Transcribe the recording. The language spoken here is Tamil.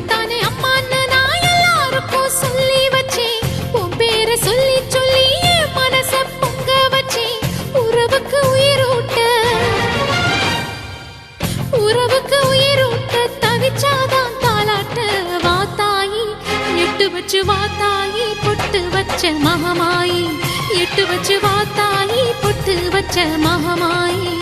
உன்னத்தானே அம்மான்னு நான் எல்லாருக்கும் சொல்லி வச்சேன். உன் பேரை சொல்லி சொல்லி என் மனச பொங்க வச்சேன். உறவுக்கு உயிரூட்ட தவிச்சாதான் தாலாட்ட. வாத்தாயி எட்டு வச்சு வாத்தாயி பொட்டு வச்ச மகமாயி. எட்டு வச்சு வாத்தாயி பொட்டு வச்ச மகமாயி.